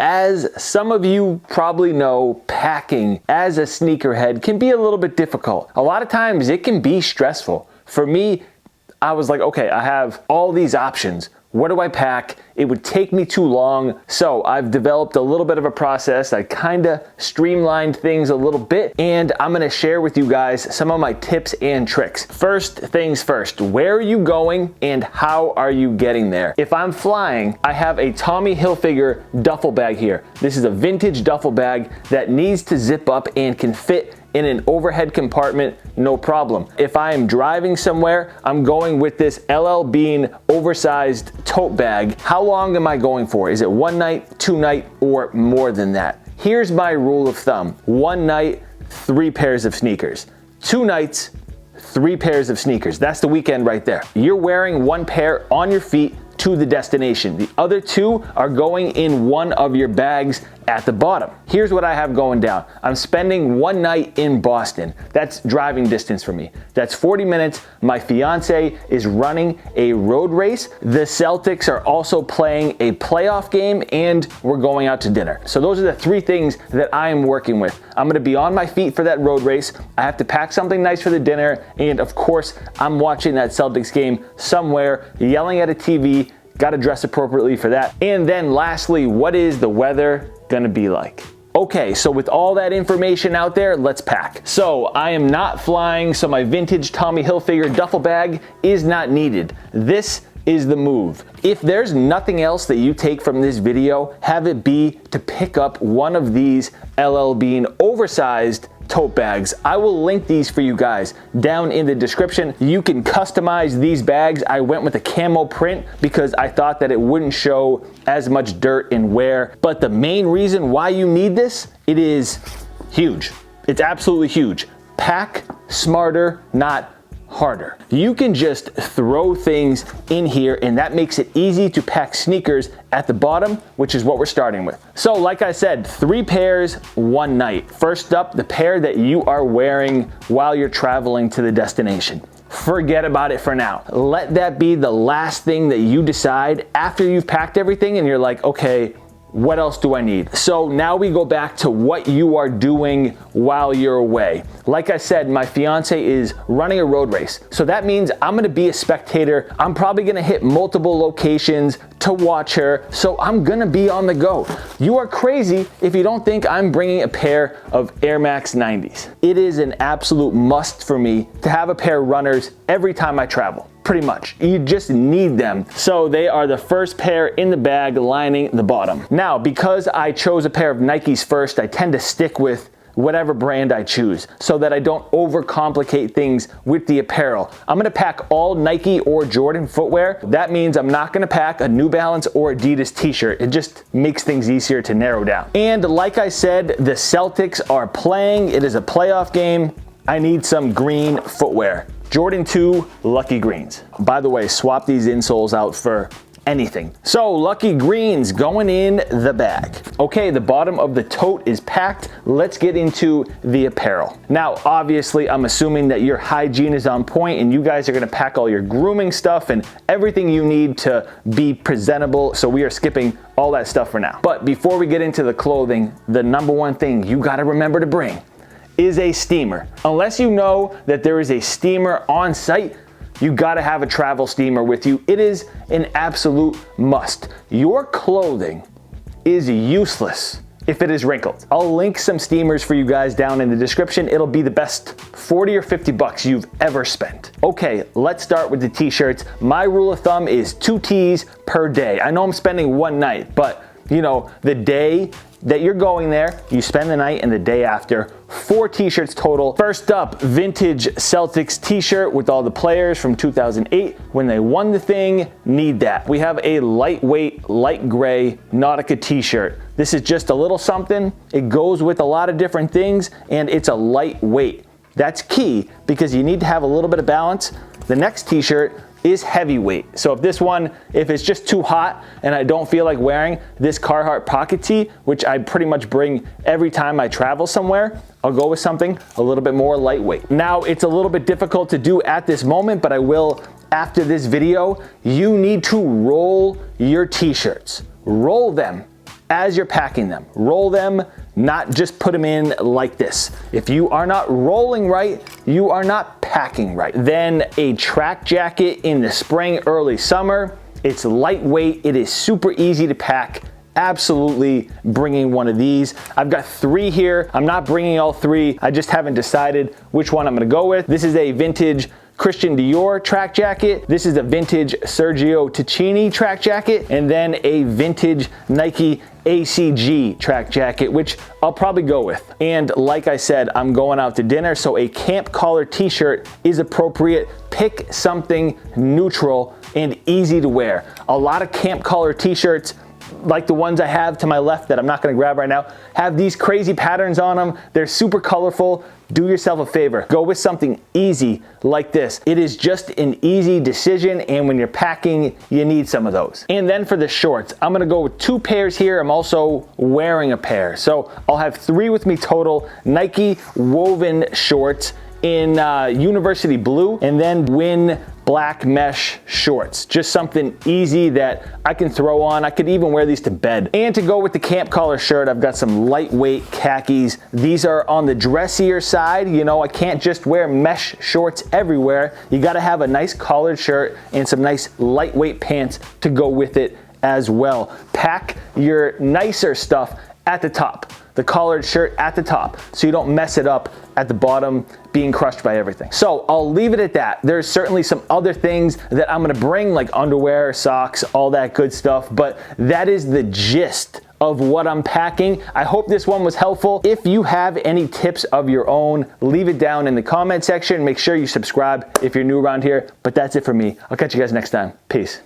As some of you probably know, packing as a sneakerhead can be a little bit difficult. A lot of times it can be stressful. For me, I was like, okay, I have all these options. What do I pack? It would take me too long. So I've developed a little bit of a process. I kind of streamlined things a little bit, and I'm gonna share with you guys some of my tips and tricks. First things first, where are you going and how are you getting there? If I'm flying, I have a Tommy Hilfiger duffel bag here. This is a vintage duffel bag that needs to zip up and can fit in an overhead compartment, no problem. If I am driving somewhere, I'm going with this LL Bean oversized tote bag. How long am I going for? Is it 1 night, 2 night, or more than that? Here's my rule of thumb. 1 night, 3 pairs of sneakers. 2 nights, 3 pairs of sneakers. That's the weekend right there. You're wearing 1 pair on your feet to the destination. The other 2 are going in one of your bags at the bottom. Here's what I have going down. I'm spending 1 night in Boston. That's driving distance for me. That's 40 minutes. My fiance is running a road race. The Celtics are also playing a playoff game, and we're going out to dinner. So those are the 3 things that I am working with. I'm gonna be on my feet for that road race. I have to pack something nice for the dinner, and of course, I'm watching that Celtics game somewhere, yelling at a TV. Got to dress appropriately for that. And then lastly, what is the weather gonna be like? Okay, so with all that information out there, let's pack. So I am not flying, so my vintage Tommy Hilfiger duffel bag is not needed. This is the move. If there's nothing else that you take from this video, have it be to pick up one of these LL Bean oversized tote bags. I will link these for you guys down in the description. You can customize these bags. I went with a camo print because I thought that it wouldn't show as much dirt and wear. But the main reason why you need this, it is huge. It's absolutely huge. Pack smarter, not harder. You can just throw things in here, and that makes it easy to pack sneakers at the bottom, which is what we're starting with. So like I said, 3 pairs, 1 night. First up, the pair that you are wearing while you're traveling to the destination. Forget about it for now. Let that be the last thing that you decide after you've packed everything and you're like, okay, what else do I need? So now we go back to what you are doing while you're away. Like I said, my fiance is running a road race. So that means I'm gonna be a spectator. I'm probably gonna hit multiple locations to watch her. So I'm gonna be on the go. You are crazy if you don't think I'm bringing a pair of Air Max 90s. It is an absolute must for me to have a pair of runners every time I travel. Pretty much. You just need them. So they are the first pair in the bag lining the bottom. Now, because I chose a pair of Nikes first, I tend to stick with whatever brand I choose so that I don't overcomplicate things with the apparel. I'm gonna pack all Nike or Jordan footwear. That means I'm not gonna pack a New Balance or Adidas t-shirt. It just makes things easier to narrow down. And like I said, the Celtics are playing. It is a playoff game. I need some green footwear. Jordan 2 Lucky Greens. By the way, swap these insoles out for anything. So Lucky Greens going in the bag. Okay, the bottom of the tote is packed. Let's get into the apparel. Now, obviously, I'm assuming that your hygiene is on point and you guys are gonna pack all your grooming stuff and everything you need to be presentable. So we are skipping all that stuff for now. But before we get into the clothing, the number one thing you gotta remember to bring is a steamer. Unless you know that there is a steamer on site, you gotta have a travel steamer with you. It is an absolute must. Your clothing is useless if it is wrinkled. I'll link some steamers for you guys down in the description. It'll be the best 40 or 50 bucks you've ever spent. Okay, let's start with the t-shirts. My rule of thumb is 2 tees per day. I know I'm spending 1 night, but you know, the day that you're going there, you spend the night, and the day after, 4 t-shirts total. First up, vintage Celtics t-shirt with all the players from 2008 when they won the thing. Need that. We have a lightweight, light gray Nautica t-shirt. This is just a little something. It goes with a lot of different things, and it's a lightweight. That's key because you need to have a little bit of balance. The next t-shirt is heavyweight. So if it's just too hot and I don't feel like wearing this Carhartt pocket tee, which I pretty much bring every time I travel somewhere, I'll go with something a little bit more lightweight. Now, it's a little bit difficult to do at this moment, but I will after this video. You need to roll your t-shirts. Roll them. as you're packing them. Roll them, not just put them in like this. If you are not rolling right, you are not packing right. Then a track jacket in the spring, early summer. It's lightweight, it is super easy to pack. Absolutely bringing one of these. I've got 3 here. I'm not bringing all 3. I just haven't decided which one I'm gonna go with. This is a vintage Christian Dior track jacket. This is a vintage Sergio Tacchini track jacket, and then a vintage Nike ACG track jacket, which I'll probably go with. And like I said, I'm going out to dinner, so a camp collar t-shirt is appropriate. Pick something neutral and easy to wear. A lot of camp collar t-shirts, like the ones I have to my left that I'm not gonna grab right now, have these crazy patterns on them. They're super colorful. Do yourself a favor. Go with something easy like this. It is just an easy decision, and when you're packing, you need some of those. And then for the shorts, I'm gonna go with 2 pairs here. I'm also wearing a pair. So I'll have 3 with me total. Nike woven shorts in University Blue, and then Win black mesh shorts. Just something easy that I can throw on. I could even wear these to bed. And to go with the camp collar shirt, I've got some lightweight khakis. These are on the dressier side. You know, I can't just wear mesh shorts everywhere. You gotta have a nice collared shirt and some nice lightweight pants to go with it as well. Pack your nicer stuff at the top. The collared shirt at the top, so you don't mess it up at the bottom, being crushed by everything. So I'll leave it at that. There's certainly some other things that I'm gonna bring, like underwear, socks, all that good stuff, but that is the gist of what I'm packing. I hope this one was helpful. If you have any tips of your own, leave it down in the comment section. Make sure you subscribe if you're new around here, but that's it for me. I'll catch you guys next time. Peace.